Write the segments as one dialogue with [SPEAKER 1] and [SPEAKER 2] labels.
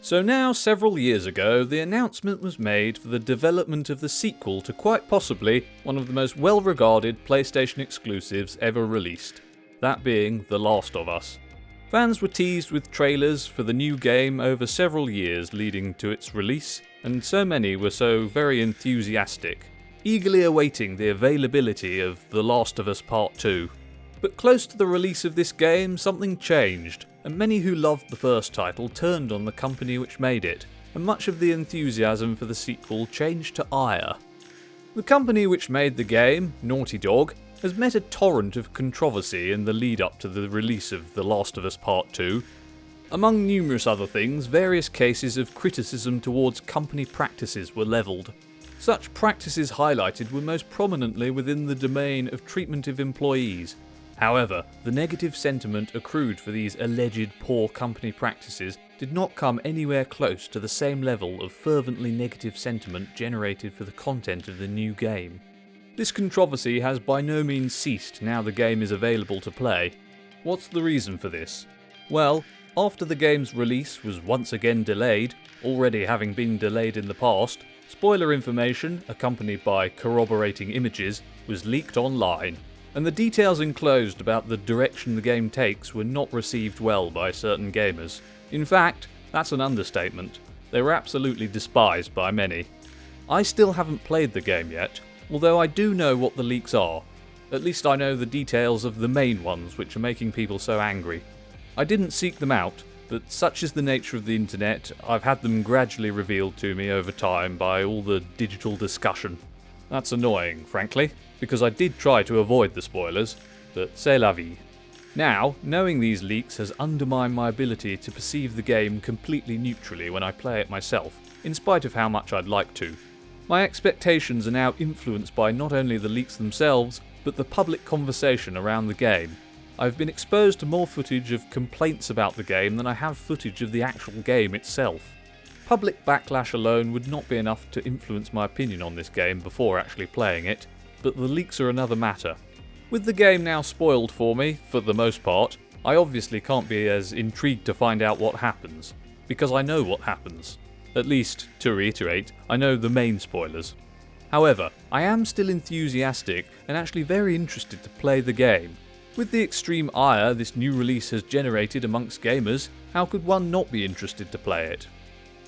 [SPEAKER 1] So now, several years ago, the announcement was made for the development of the sequel to quite possibly one of the most well-regarded PlayStation exclusives ever released, that being The Last of Us. Fans were teased with trailers for the new game over several years leading to its release, and so many were so very enthusiastic, eagerly awaiting the availability of The Last of Us Part 2. But close to the release of this game, something changed, and many who loved the first title turned on the company which made it, and much of the enthusiasm for the sequel changed to ire. The company which made the game, Naughty Dog, has met a torrent of controversy in the lead up to the release of The Last of Us Part 2. Among numerous other things, various cases of criticism towards company practices were levelled. Such practices highlighted were most prominently within the domain of treatment of employees. However, the negative sentiment accrued for these alleged poor company practices did not come anywhere close to the same level of fervently negative sentiment generated for the content of the new game. This controversy has by no means ceased now the game is available to play. What's the reason for this? Well, after the game's release was once again delayed, already having been delayed in the past, spoiler information, accompanied by corroborating images, was leaked online. And the details enclosed about the direction the game takes were not received well by certain gamers. In fact, that's an understatement. They were absolutely despised by many. I still haven't played the game yet, although I do know what the leaks are. At least I know the details of the main ones which are making people so angry. I didn't seek them out, but such is the nature of the internet, I've had them gradually revealed to me over time by all the digital discussion. That's annoying, frankly, because I did try to avoid the spoilers, but c'est la vie. Now, knowing these leaks has undermined my ability to perceive the game completely neutrally when I play it myself, in spite of how much I'd like to. My expectations are now influenced by not only the leaks themselves, but the public conversation around the game. I've been exposed to more footage of complaints about the game than I have footage of the actual game itself. Public backlash alone would not be enough to influence my opinion on this game before actually playing it, but the leaks are another matter. With the game now spoiled for me, for the most part, I obviously can't be as intrigued to find out what happens, because I know what happens. At least, to reiterate, I know the main spoilers. However, I am still enthusiastic and actually very interested to play the game. With the extreme ire this new release has generated amongst gamers, how could one not be interested to play it?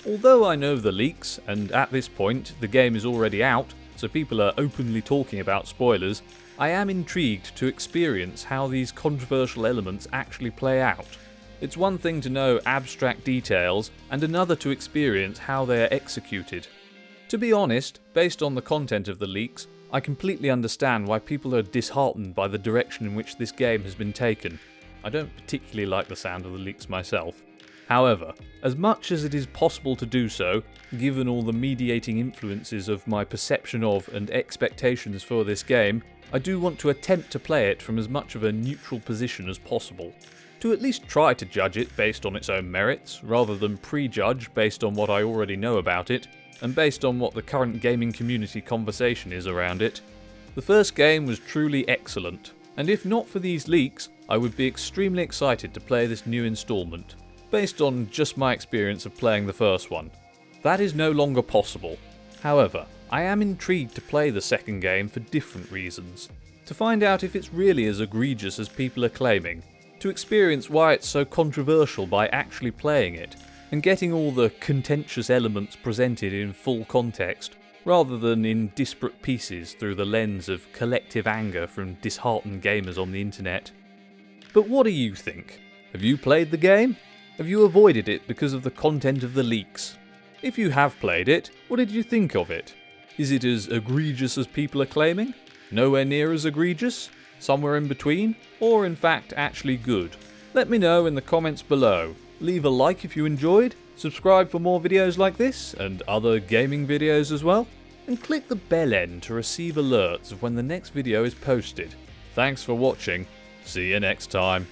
[SPEAKER 1] Although I know the leaks, and at this point the game is already out, so people are openly talking about spoilers, I am intrigued to experience how these controversial elements actually play out. It's one thing to know abstract details, and another to experience how they are executed. To be honest, based on the content of the leaks, I completely understand why people are disheartened by the direction in which this game has been taken. I don't particularly like the sound of the leaks myself. However, as much as it is possible to do so, given all the mediating influences of my perception of and expectations for this game, I do want to attempt to play it from as much of a neutral position as possible. To at least try to judge it based on its own merits, rather than prejudge based on what I already know about it, and based on what the current gaming community conversation is around it. The first game was truly excellent, and if not for these leaks, I would be extremely excited to play this new installment, based on just my experience of playing the first one. That is no longer possible. However, I am intrigued to play the second game for different reasons. To find out if it's really as egregious as people are claiming, to experience why it's so controversial by actually playing it, and getting all the contentious elements presented in full context, rather than in disparate pieces through the lens of collective anger from disheartened gamers on the internet. But what do you think? Have you played the game? Have you avoided it because of the content of the leaks? If you have played it, what did you think of it? Is it as egregious as people are claiming? Nowhere near as egregious? Somewhere in between? Or in fact actually good? Let me know in the comments below. Leave a like if you enjoyed, subscribe for more videos like this, and other gaming videos as well, and click the bell end to receive alerts of when the next video is posted. Thanks for watching, see you next time.